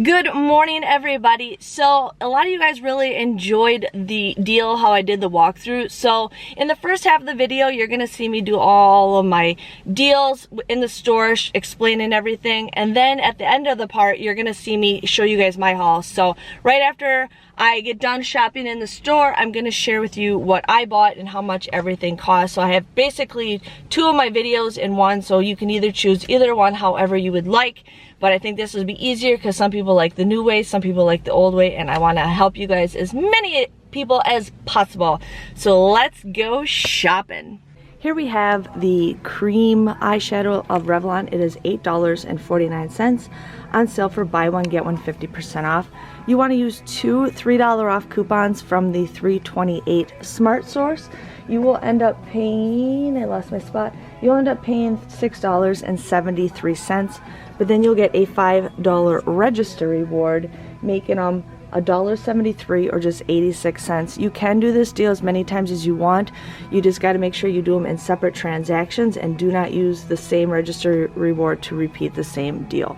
Good morning, everybody. So a lot of you guys really enjoyed the deal, how I did the walkthrough. So in the first half of the video, you're gonna see me do all of my deals in the store, explaining everything. And then at the end of the part, you're gonna see me show you guys my haul. So right after I get done shopping in the store, I'm gonna share with you what I bought and how much everything costs. So I have basically two of my videos in one, so you can either choose either one however you would like. But I think this would be easier because some people like the new way, some people like the old way, and I want to help you guys, as many people as possible. So let's go shopping. Here we have the cream eyeshadow of Revlon. It is $8.49 on sale for buy one get one 50% off. You want to use two $3 off coupons from the 328 Smart Source. You will end up paying, I lost my spot, you'll end up paying $6.73, but then you'll get a $5 register reward, making them $1.73 or just 86 cents. You can do this deal as many times as you want. You just got to make sure you do them in separate transactions and do not use the same register reward to repeat the same deal.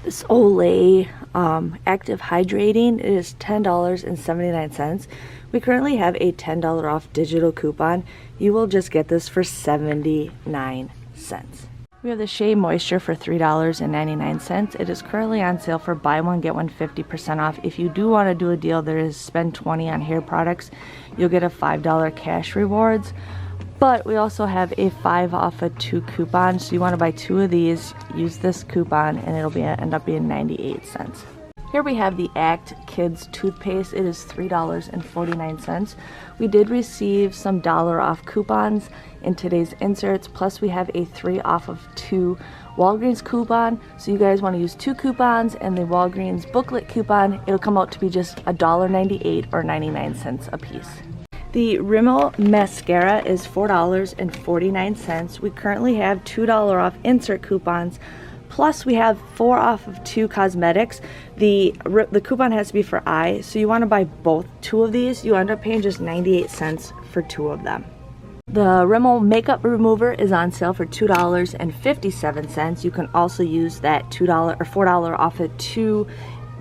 This Olay Active Hydrating is $10.79. We currently have a $10 off digital coupon. You will just get this for 79 cents. We have the Shea Moisture for $3.99. It is currently on sale for buy one get one 50% off. If you do want to do a deal, there is spend 20 on hair products. You'll get a $5 cash rewards. But we also have a 5 off of 2 coupon. So you want to buy 2 of these, use this coupon, and it'll end up being 98 cents. Here we have the Act Kids toothpaste. It is $3.49. We did receive some dollar off coupons in today's inserts, plus we have a 3 off of 2 Walgreens coupon. So you guys want to use 2 coupons and the Walgreens booklet coupon. It'll come out to be just $1.98 or 99 cents a piece. The Rimmel mascara is $4.49. We currently have $2 off insert coupons. Plus we have 4 off of 2 cosmetics. The coupon has to be for eye, so you want to buy both 2 of these. You end up paying just 98 cents for 2 of them. The Rimmel makeup remover is on sale for $2.57. You can also use that $2 or $4 off of 2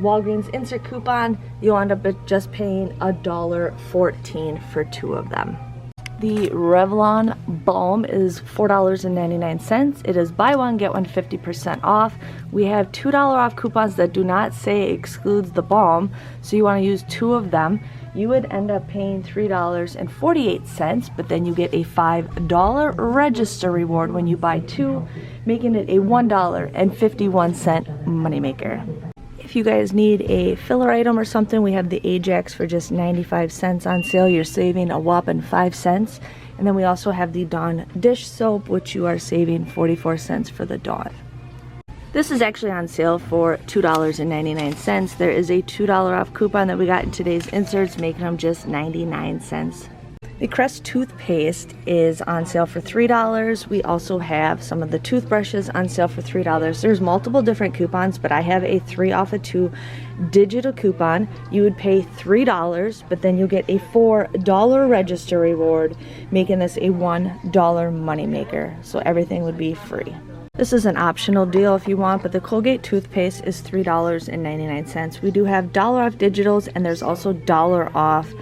Walgreens insert coupon. You'll end up just paying $1.14 for 2 of them. The Revlon balm is $4.99. It is buy one get one 50% off. We have $2 off coupons that do not say excludes the balm, so you want to use 2 of them. You would end up paying $3.48, but then you get a $5 register reward when you buy 2, making it a $1.51 moneymaker. If you guys need a filler item or something, we have the Ajax for just 95 cents on sale. You're saving a whopping 5 cents. And then we also have the Dawn dish soap, which you are saving 44 cents for the Dawn. This is actually on sale for $2.99. There is a $2 off coupon that we got in today's inserts, making them just 99 cents. The Crest toothpaste is on sale for $3. We also have some of the toothbrushes on sale for $3. There's multiple different coupons, but I have a 3 off of 2 digital coupon. You would pay $3, but then you'll get a $4 register reward, making this a $1 moneymaker. So everything would be free. This is an optional deal if you want, but the Colgate toothpaste is $3.99. We do have dollar off digitals, and there's also dollar off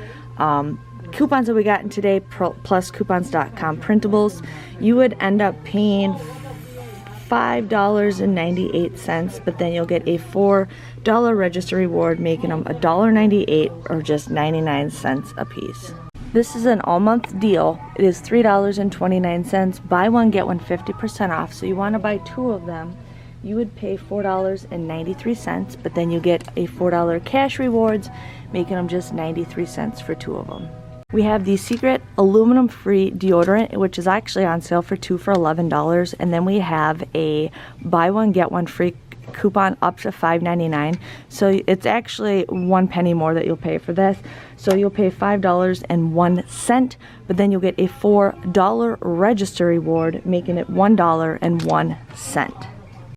coupons that we got in today, plus coupons.com printables. You would end up paying $5.98, but then you'll get a $4 register reward, making them $1.98 or just 99 cents a piece. This is an all-month deal. It is $3.29. Buy one get one 50% off. So you want to buy 2 of them. You would pay $4.93, but then you get a $4 cash rewards, making them just 93 cents for 2 of them. We have the Secret aluminum-free deodorant, which is actually on sale for 2 for $11. And then we have a buy one get one free coupon up to $5.99. So it's actually 1 penny more that you'll pay for this. So you'll pay $5.01, but then you'll get a $4 register reward, making it $1.01.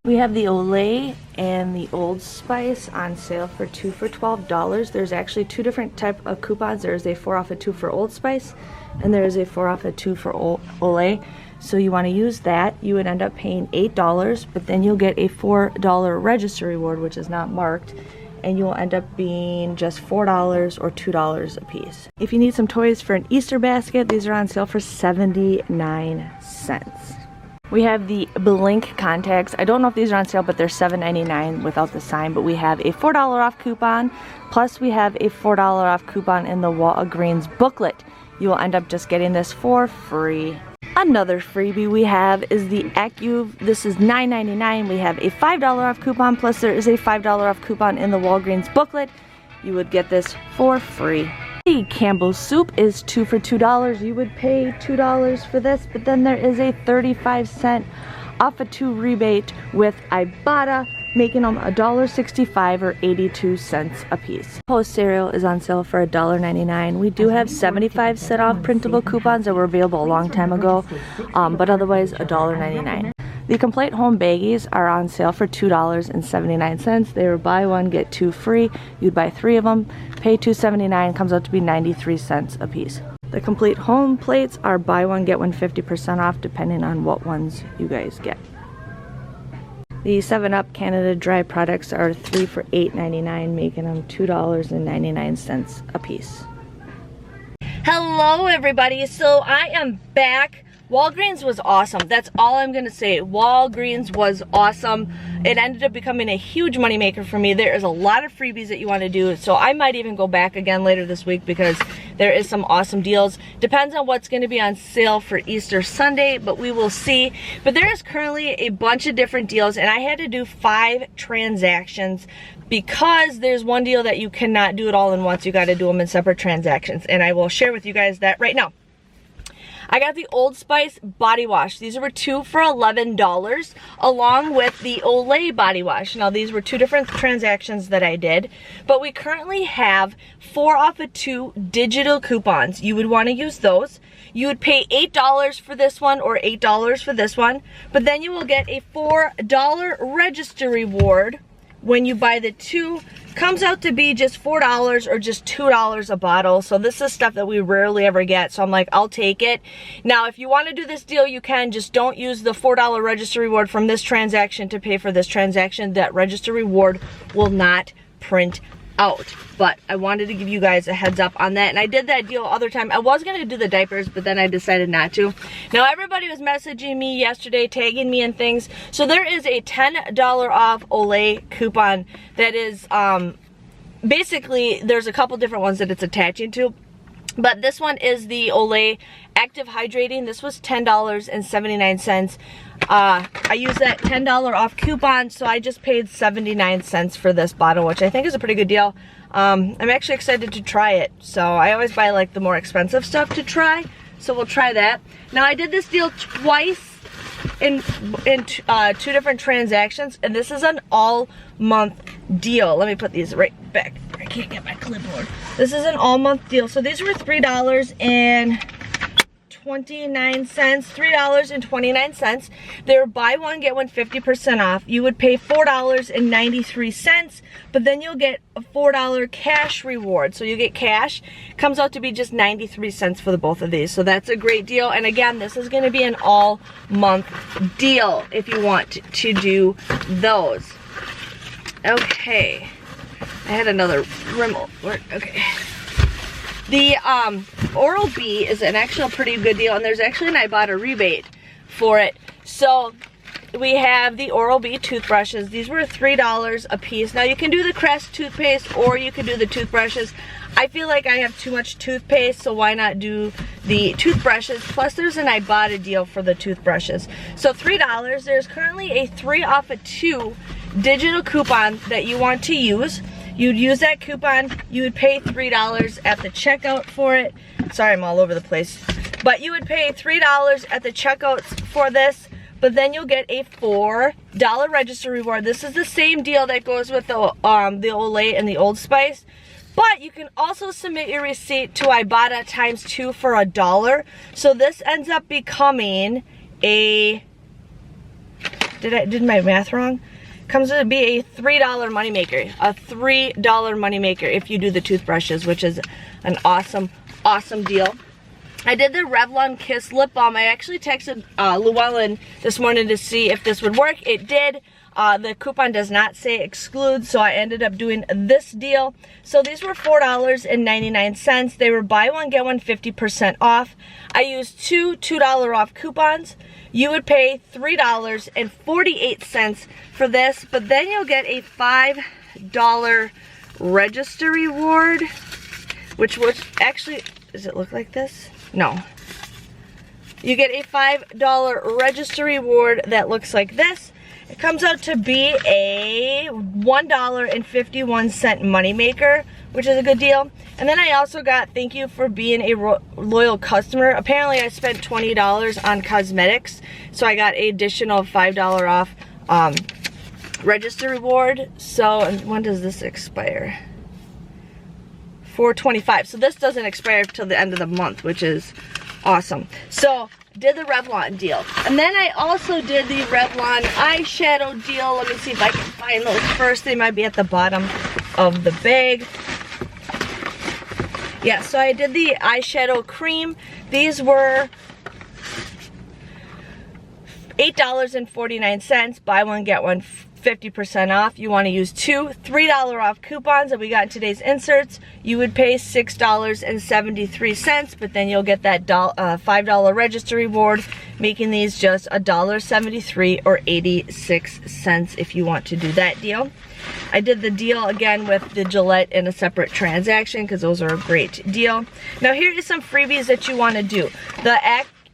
We have the Olay and the Old Spice on sale for 2 for $12. There's actually 2 different type of coupons. There's a 4 off of 2 for Old Spice, and there is a 4 off of 2 for Olay. So you want to use that. You would end up paying $8, but then you'll get a $4 register reward, which is not marked, and you'll end up being just $4 or $2 a piece. If you need some toys for an Easter basket, these are on sale for 79 cents. We have the Blink contacts. I don't know if these are on sale, but they're $7.99 without the sign, but we have a $4 off coupon, plus we have a $4 off coupon in the Walgreens booklet. You will end up just getting this for free. Another freebie we have is the Ecu. This is $9.99. We have a $5 off coupon, plus there is a $5 off coupon in the Walgreens booklet. You would get this for free. The Campbell's soup is 2 for $2. You would pay $2 for this, but then there is a 35-cent off a 2 rebate with Ibotta, making them $1.65 or 82 cents a piece. Post cereal is on sale for $1.99. We do have 75-cent off printable coupons that were available a long time ago, but otherwise $1.99. The Complete Home Baggies are on sale for $2.79. They were buy one, get two free. You'd buy 3 of them, pay $2.79, comes out to be 93 cents a piece. The Complete Home Plates are buy one, get one 50% off, depending on what ones you guys get. The 7-Up Canada Dry products are 3 for $8.99, making them $2.99 a piece. Hello everybody, so I am back. Walgreens was awesome. That's all I'm gonna say. Walgreens was awesome. It ended up becoming a huge moneymaker for me. There is a lot of freebies that you want to do, so I might even go back again later this week because there is some awesome deals. Depends on what's going to be on sale for Easter Sunday, but we will see. But there is currently a bunch of different deals, and I had to do 5 transactions because there's one deal that you cannot do it all in once. You got to do them in separate transactions, and I will share with you guys that right now. I got the Old Spice body wash. These were 2 for $11, along with the Olay body wash. Now these were 2 different transactions that I did, but we currently have 4 off of 2 digital coupons. You would want to use those. You would pay $8 for this one or $8 for this one, but then you will get a $4 register reward when you buy the 2. Comes out to be just $4 or just $2 a bottle. So this is stuff that we rarely ever get, so I'm like, I'll take it. Now if you want to do this deal, you can. Just don't use the $4 register reward from this transaction to pay for this transaction. That register reward will not print out, but I wanted to give you guys a heads up on that. And I did that deal other time. I was going to do the diapers, but then I decided not to. Now everybody was messaging me yesterday, tagging me and things, so there is a $10 off Olay coupon that is basically, there's a couple different ones that it's attaching to, but this one is the Olay Active Hydrating. This was $10.79. I used that $10 off coupon, so I just paid 79 cents for this bottle, which I think is a pretty good deal. I'm actually excited to try it. So I always buy like the more expensive stuff to try, so we'll try that. Now I did this deal twice in 2 different transactions, and this is an all month deal. Let me put these right back. I can't get my clipboard. This is an all month deal. So these were $3.29, $3.29. They're buy one, get one 50% off. You would pay $4.93, but then you'll get a $4 cash reward. So you get cash, comes out to be just 93 cents for the both of these. So that's a great deal. And again, this is gonna be an all month deal if you want to do those. Okay, I had another Rimmel. Okay. The Oral-B is an actual pretty good deal, and there's actually an Ibotta rebate for it. So we have the Oral-B toothbrushes. These were $3 a piece. Now you can do the Crest toothpaste or you can do the toothbrushes. I feel like I have too much toothpaste, so why not do the toothbrushes? Plus there's an Ibotta deal for the toothbrushes. So $3, there's currently a 3 off of 2 digital coupon that you want to use. You'd use that coupon, you would pay $3 at the checkout for it. Sorry, I'm all over the place. But you would pay $3 at the checkouts for this, but then you'll get a $4 register reward. This is the same deal that goes with the Olay and the Old Spice. But you can also submit your receipt to Ibotta ×2 for $1. So this ends up becoming a, did my math wrong? Comes to be a $3 moneymaker, a $3 moneymaker if you do the toothbrushes, which is an awesome, awesome deal. I did the Revlon Kiss Lip Balm. I actually texted Llewellyn this morning to see if this would work. It did. The coupon does not say exclude, so I ended up doing this deal. So these were $4.99. They were buy one, get one 50% off. I used two $2 off coupons. You would pay $3.48 for this, but then you'll get a $5 register reward, which was actually, does it look like this? No. You get a $5 register reward that looks like this. It comes out to be a $1.51 moneymaker, which is a good deal. And then I also got thank you for being a loyal customer. Apparently I spent $20 on cosmetics, so I got an additional $5 off register reward. So, and when does this expire? 4/25. So this doesn't expire till the end of the month, which is awesome. So did the Revlon deal. And then I also did the Revlon eyeshadow deal. Let me see if I can find those first. They might be at the bottom of the bag. Yeah, so I did the eyeshadow cream. These were $8.49. Buy one, get one 50% off. You want to use two $3 off coupons that we got in today's inserts. You would pay $6.73, but then you'll get that $5 register reward, making these just $1.73 or 86 cents if you want to do that deal. I did the deal again with the Gillette in a separate transaction because those are a great deal. Now here is some freebies that you want to do. The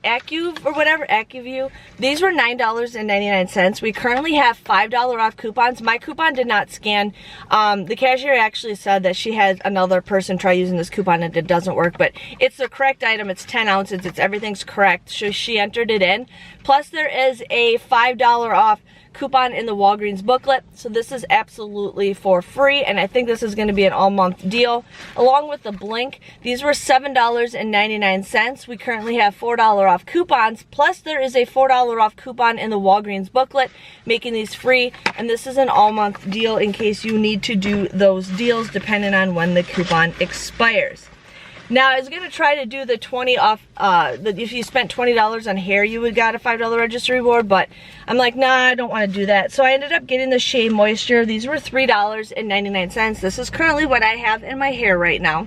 AccuView, these were $9.99. We currently have $5 off coupons. My coupon did not scan. The cashier actually said that she had another person try using this coupon and it doesn't work, but it's the correct item. It's 10 ounces. Everything's correct. So she entered it in. Plus there is a $5 off coupon in the Walgreens booklet, so this is absolutely for free, and I think this is going to be an all-month deal. Along with the Blink, these were $7.99. We currently have $4 off coupons, plus there is a $4 off coupon in the Walgreens booklet, making these free, and this is an all-month deal in case you need to do those deals depending on when the coupon expires. Now, I was going to try to do the 20 off, if you spent $20 on hair, you would got a $5 register reward, but I'm like, nah, I don't want to do that. So I ended up getting the Shea Moisture. These were $3.99. This is currently what I have in my hair right now.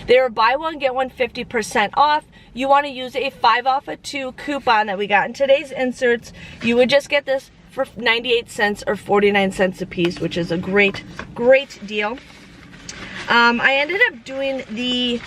They were buy one, get one 50% off. You want to use a 5 off of 2 coupon that we got in today's inserts. You would just get this for 98 cents or 49 cents a piece, which is a great, great deal. I ended up doing the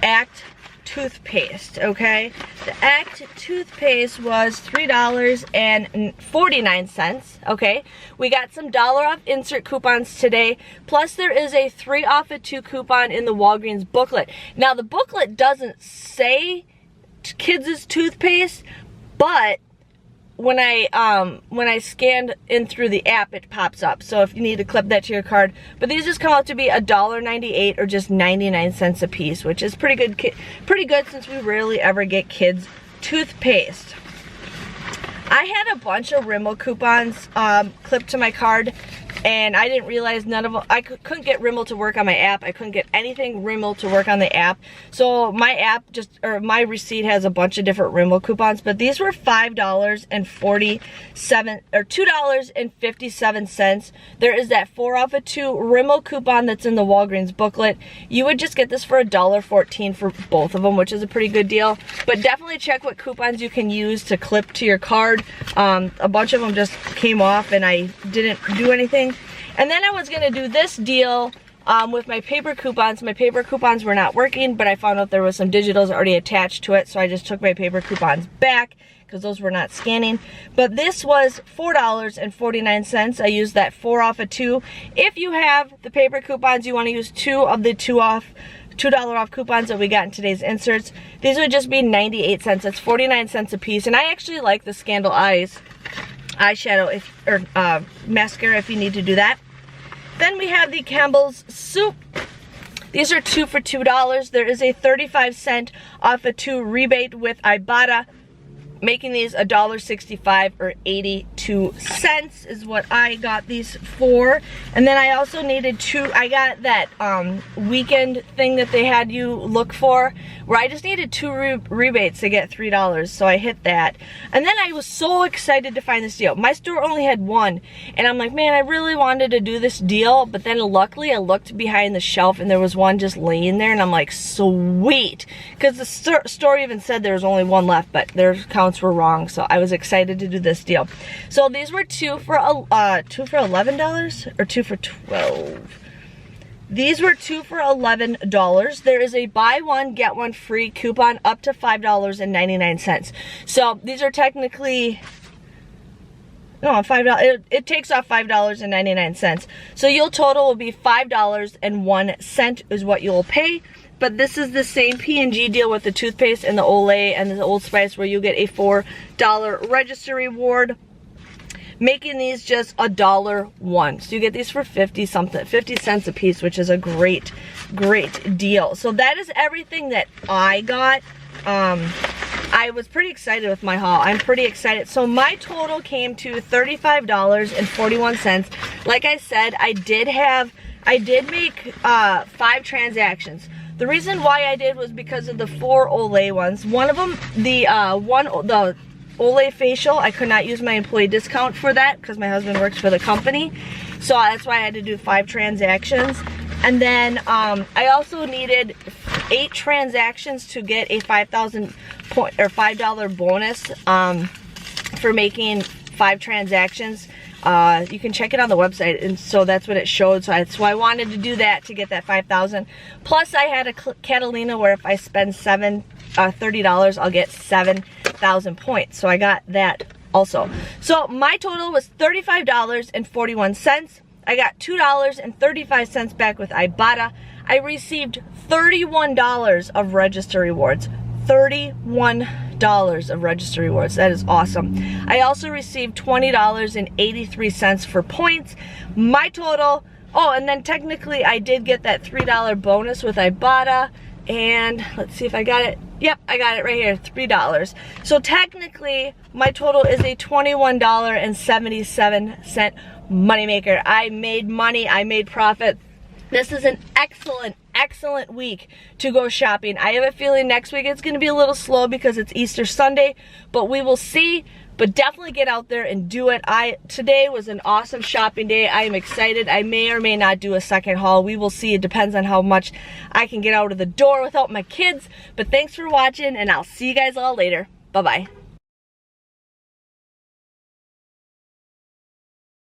Act toothpaste, okay? The Act toothpaste was $3.49, okay? We got some dollar off insert coupons today, plus there is a 3 off of 2 coupon in the Walgreens booklet. Now the booklet doesn't say kids' toothpaste, but when I scanned in through the app, it pops up. So if you need to clip that to your card, but these just come out to be $1.98 or just 99 cents a piece, which is pretty good. Pretty good since we rarely ever get kids toothpaste. I had a bunch of Rimmel coupons clipped to my card, and I didn't realize none of them. I couldn't get Rimmel to work on my app. I couldn't get anything Rimmel to work on the app. So my app my receipt has a bunch of different Rimmel coupons, but these were $5.47 or $2.57. There is that 4 off of 2 Rimmel coupon that's in the Walgreens booklet. You would just get this for $1.14 for both of them, which is a pretty good deal. But definitely check what coupons you can use to clip to your card. A bunch of them just came off and I didn't do anything. And then I was gonna do this deal with my paper coupons. My paper coupons were not working, but I found out there was some digitals already attached to it, so I just took my paper coupons back because those were not scanning. But this was $4.49. I used that 4 off of 2. If you have the paper coupons, you want to use 2 of the $2 off coupons that we got in today's inserts. These would just be 98 cents. That's 49 cents a piece. And I actually like the Scandal Eyes eyeshadow or mascara if you need to do that. Then we have the Campbell's Soup. These are 2 for $2. There is a 35-cent off of 2 rebate with Ibotta, making these $1.65 or 82 $2.42 is what I got these for. And then I also needed I got that weekend thing that they had you look for, where I just needed 2 rebates to get $3, so I hit that. And then I was so excited to find this deal. My store only had one, and I'm like, man, I really wanted to do this deal, but then luckily I looked behind the shelf and there was one just laying there, and I'm like, sweet, because the store even said there was only one left, but their counts were wrong, so I was excited to do this deal. So these were 2 for $11 or 2 for $12. These were 2 for $11. There is a buy one get one free coupon up to $5.99. So these are technically, no, $5. It takes off $5.99. So your total will be $5.01 is what you'll pay. But this is the same P&G deal with the toothpaste and the Olay and the Old Spice, where you get a $4 register reward, making these just $1.01. So you get these for 50 cents a piece, which is a great deal. So that is everything that I got. I was pretty excited with my haul. I'm pretty excited. So my total came to $35.41. Like I said, I did make 5 transactions. The reason why I did was because of the 4 Olay ones. One of them, the Olay facial, I could not use my employee discount for that because my husband works for the company. So that's why I had to do 5 transactions. And then I also needed 8 transactions to get a $5 bonus for making 5 transactions. You can check it on the website, and so that's what it showed. So I wanted to do that to get that $5,000. Plus I had a Catalina where if I spend $30, I'll get 7,000 points. So I got that also. So my total was $35.41. I got $2.35 back with Ibotta. I received $31 of register rewards. $31 of register rewards. That is awesome. I also received $20.83 for points. My total, oh, and then technically I did get that $3 bonus with Ibotta, and let's see if I got it. Yep, I got it right here, $3. So technically my total is a $21.77 moneymaker. I made money, I made profit. This is an excellent week to go shopping. I have a feeling next week it's going to be a little slow because it's Easter Sunday, but we will see. But definitely get out there and do it. Today was an awesome shopping day. I am excited. I may or may not do a second haul. We will see. It depends on how much I can get out of the door without my kids. But thanks for watching, and I'll see you guys all later. Bye-bye.